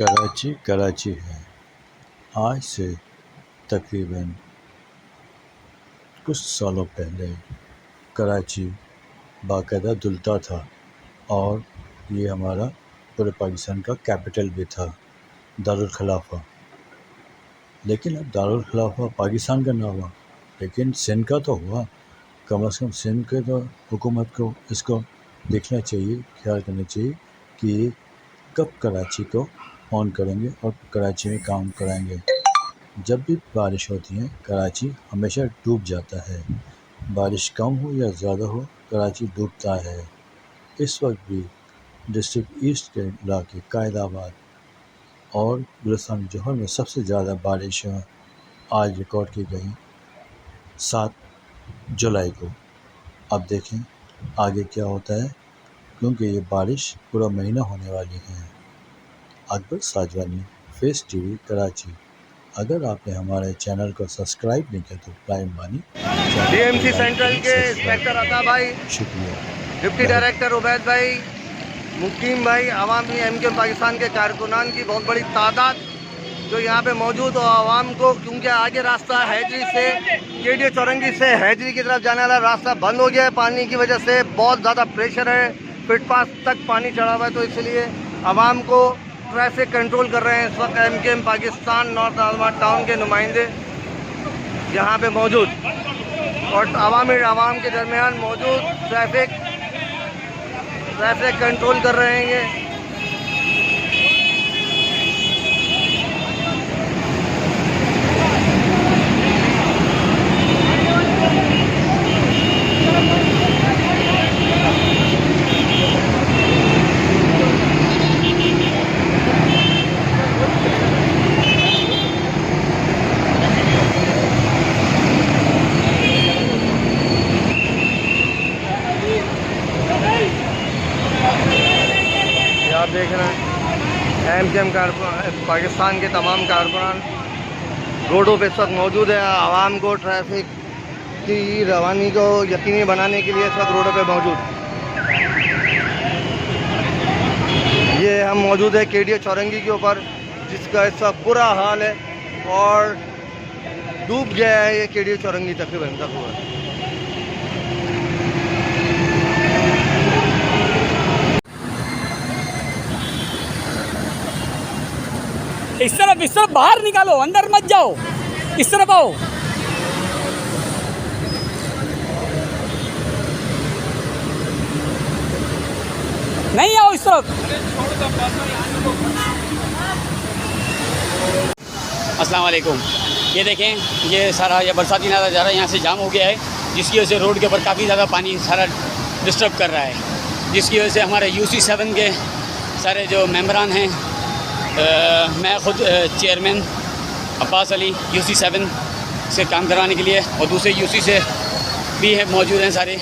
कराची है। आज से तकरीबन कुछ सालों पहले कराची बाकायदा धुलता था और ये हमारा पूरे पाकिस्तान का कैपिटल भी था, दारुल खिलाफा। लेकिन अब दारुल खिलाफा पाकिस्तान का ना हुआ, लेकिन सिंध का तो हुआ। कम से कम सिंध के तो हुकूमत को इसको देखना चाहिए, ख्याल करना चाहिए कि ये कब कराची को ऑन करेंगे और कराची में काम कराएंगे। जब भी बारिश होती है कराची हमेशा डूब जाता है, बारिश कम हो या ज़्यादा हो कराची डूबता है। इस वक्त भी डिस्ट्रिक्ट ईस्ट के इलाके कायदाबाद और गुलिस्तान जौहर में सबसे ज़्यादा बारिश आज रिकॉर्ड की गई 7 जुलाई को। अब देखें आगे क्या होता है, क्योंकि ये बारिश पूरा महीना होने वाली है। Akbar Sajwani, Face TV, Karachi. अगर आपने हमारे चैनल को सब्सक्राइब नहीं किया तो प्राइम बानी डीएमसी सेंट्रल के इंस्पेक्टर अता भाई, शुक्रिया, डिप्टी डायरेक्टर उबैद भाई, मुकीम भाई, अवामी एमके पाकिस्तान के कारकुनान की बहुत बड़ी तादाद जो यहाँ पे मौजूद हो। आवाम को क्योंकि आगे रास्ता हैदरी से केडीए चौरंगी से हैदरी की तरफ जाने वाला रास्ता बंद हो गया है, पानी की वजह से बहुत ज़्यादा प्रेशर है, फुटपाथ तक पानी चढ़ा हुआ है, तो इसलिए आवाम को ट्रैफिक कंट्रोल कर रहे हैं इस वक्त एमकेएम पाकिस्तान नॉर्थ आलमाट टाउन के नुमाइंदे यहाँ पे मौजूद और आवाम के दरमियान मौजूद ट्रैफिक कंट्रोल कर रहे हैं ये। आप देख रहे हैं एमकेएम पाकिस्तान के तमाम कारकुनान रोडों पे इस वक्त मौजूद है। आवाम को ट्रैफिक की रवानी को यकीनी बनाने के लिए इस वक्त रोडों पे मौजूद। ये हम मौजूद है केडीए चौरंगी के ऊपर, जिसका इस वक्त बुरा हाल है और डूब गया है ये केडीए चौरंगी तकरीबन तक हुआ। इस तरफ बाहर निकालो, अंदर मत जाओ, इस तरफ आओ। नहीं आओ इस तरफ। अस्सलाम वालेकुम। ये देखें, ये सारा ये बरसाती नाला जा रहा है, यहाँ से जाम हो गया है, जिसकी वजह से रोड के ऊपर काफ़ी ज़्यादा पानी सारा डिस्टर्ब कर रहा है, जिसकी वजह से हमारे UC7 के सारे जो मेंबरान हैं, मैं ख़ुद चेयरमैन अब्बास अली UC7 से काम करवाने के लिए और दूसरे UC से भी है मौजूद हैं सारे,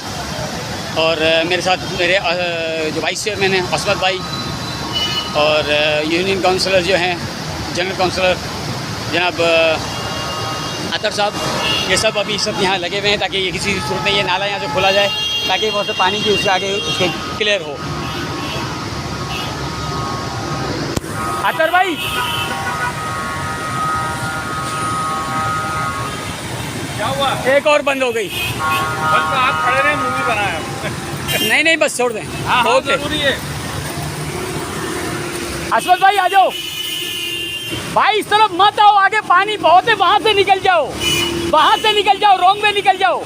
और मेरे साथ मेरे जो वाइस चेयरमैन हैं असमत भाई और यूनियन काउंसलर जो हैं जनरल काउंसलर जनाब अतर साहब, ये सब अभी सब यहाँ लगे हुए हैं ताकि ये किसी सूरत में ये नाला यहाँ से खोला जाए ताकि बहुत से पानी की उसके आगे उसको क्लियर हो। अतर भाई क्या हुआ? एक और बंद हो गई। बस तो आप खड़े रहे, मूवी बनाया। नहीं बस छोड़ दें। हाँ ओके जरूरी है। अशरफ भाई आ जाओ भाई, इस तरफ मत आओ, आगे पानी बहुत है, वहां से निकल जाओ, वहां से निकल जाओ, रोंग में निकल जाओ।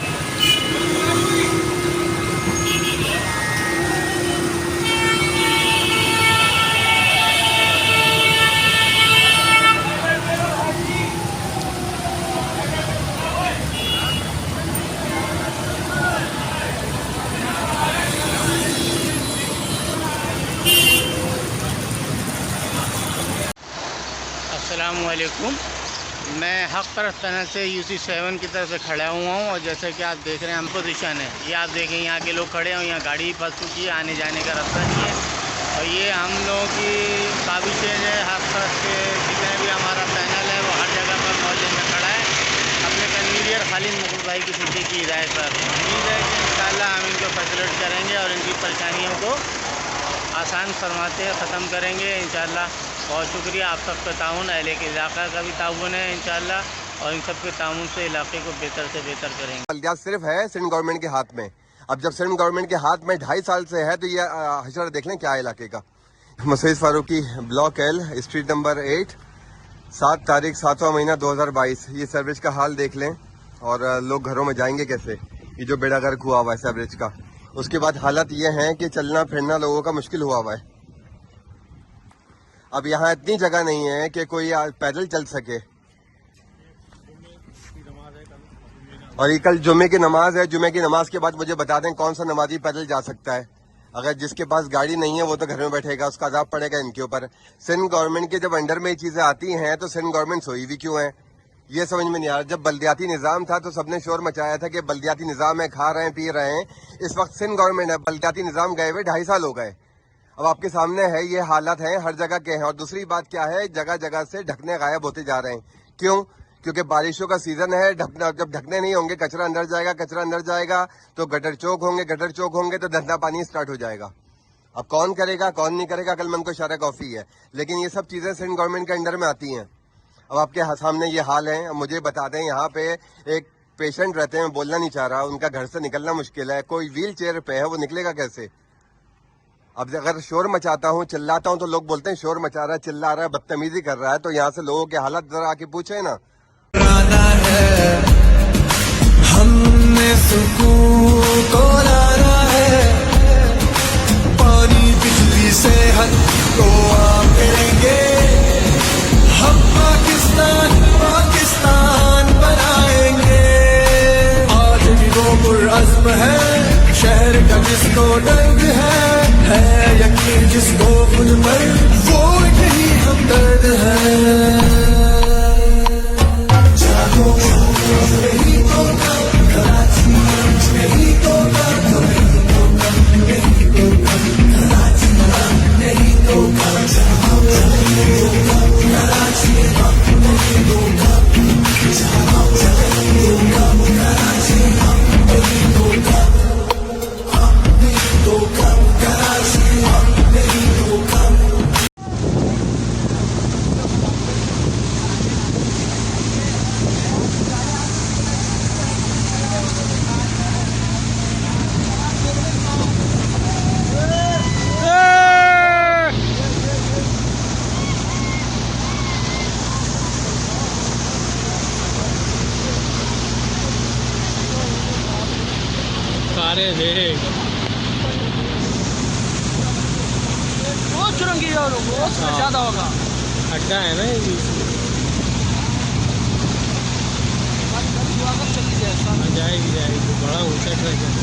अस्सलामुअलैकुम। मैं हक़ तरफ चैनल से UC7 की तरफ से खड़ा हुआ हूँ और जैसे कि आप देख रहे हैं हम पोजीशन है, ये आप देखें यहाँ के लोग खड़े हैं, यहाँ गाड़ी फंस चुकी है, आने जाने का रास्ता नहीं है। और ये हम लोगों की काबिशें है, हक़ तरफ के जितने भी हमारा पैनल है वो हर जगह पर मोहल्ले में खड़ा है अपने कन्वीनियर खालिद मुकुल भाई की छुट्टी की हिदायत पर। उम्मीद है कि इंशाअल्लाह हम इनको फैसिलिट करेंगे और इनकी परेशानियों को आसान फरमाते ख़त्म करेंगे इंशाअल्लाह। बहुत शुक्रिया आप सबका ताउन, अहले के इलाका का भी ताउन है इंशाल्लाह, और इन सब के ताउन से इलाके को बेहतर से बेहतर करेंगे। बल्दियात सिर्फ है सिंध गवर्नमेंट के हाथ में। अब जब सिंध गवर्नमेंट के हाथ में 2.5 साल से है तो ये हशर देख लें क्या है इलाके का। Musaid Farooqui, block L, street number 8, 7 तारीख 7वां महीना 2022। ये सीवरेज का हाल देख लें, और लोग घरों में जाएंगे कैसे, ये जो बेड़ा गर्क हुआ हुआ है सीवरेज का। उसके बाद हालत ये है कि चलना फिरना लोगों का मुश्किल हुआ हुआ है। अब यहाँ इतनी जगह नहीं है कि कोई पैदल चल सके, और ये कल जुम्मे की नमाज है। जुम्मे की नमाज के बाद मुझे बता दें कौन सा नमाजी पैदल जा सकता है। अगर जिसके पास गाड़ी नहीं है वो तो घर में बैठेगा, उसका अजाब पड़ेगा इनके ऊपर। सिंध गवर्नमेंट के जब अंडर में ये चीजें आती हैं तो सिंध गवर्नमेंट सोई भी क्यों है, ये समझ में नहीं आ रहा। जब बल्दियाती निज़ाम था तो सबने शोर मचाया था कि बल्दियाती निज़ाम है, खा रहे हैं पी रहे हैं। इस वक्त सिंध गवर्नमेंट है, बल्दियाती निज़ाम गए हुए 2.5 साल हो गए। अब आपके सामने है ये हालात हैं, हर जगह के हैं। और दूसरी बात क्या है, जगह जगह से ढकने गायब होते जा रहे हैं। क्यों? क्योंकि बारिशों का सीजन है। ढकना, जब ढकने नहीं होंगे कचरा अंदर जाएगा, कचरा अंदर जाएगा तो गटर चौक होंगे, गटर चौक होंगे तो धंधा पानी स्टार्ट हो जाएगा। अब कौन करेगा कौन नहीं करेगा, अकलमंद को इशारा कॉफी है। लेकिन ये सब चीजें सिंध गवर्नमेंट के अंडर में आती हैं। अब आपके सामने ये हाल है। अब मुझे बता दें, यहाँ पे एक पेशेंट रहते हैं, बोलना नहीं चाह रहा, उनका घर से निकलना मुश्किल है। कोई व्हील चेयर पे है, वो निकलेगा कैसे? अब अगर शोर मचाता हूँ, चिल्लाता हूँ तो लोग बोलते हैं शोर मचा रहा है, चिल्ला रहा है, बदतमीजी कर रहा है। तो यहाँ से लोगों की हालत जरा आके पूछे ना। हमने सुकून को लाना है, पानी बिजली से हद को आप करेंगे। हम पाकिस्तान पाकिस्तान बनाएंगे। आज भी वो पुरअज़्म है शहर का जिसको दर्द है यकीन जिसको खुद पर, वो नहीं हमदर्द है। जागो नहीं तो कराची, नहीं तो नहीं तो नहीं तो कराची, नहीं तो कराची, नहीं तो ज्यादा होगा, अड्डा है ना ये, जाएगी बड़ा ऊंचा ट्रक है।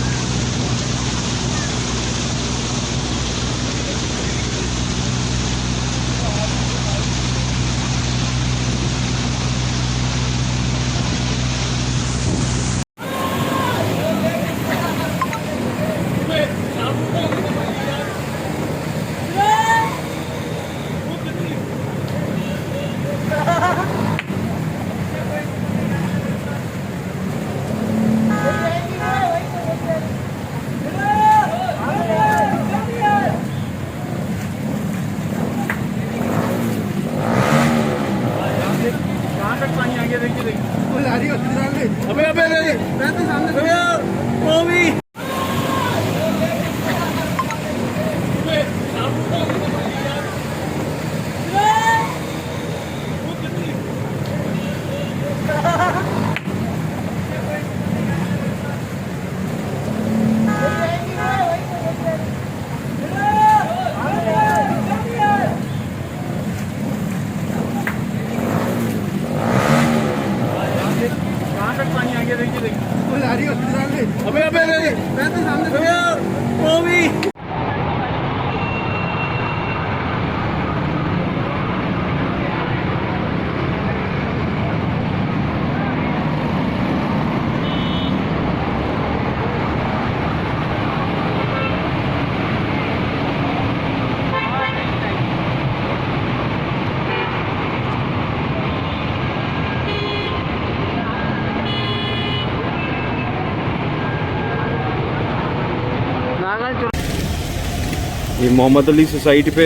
ये मोहम्मद अली सोसाइटी पे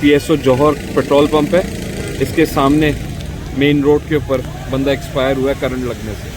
PSO जौहर पेट्रोल पंप है, इसके सामने मेन रोड के ऊपर बंदा एक्सपायर हुआ है करंट लगने से।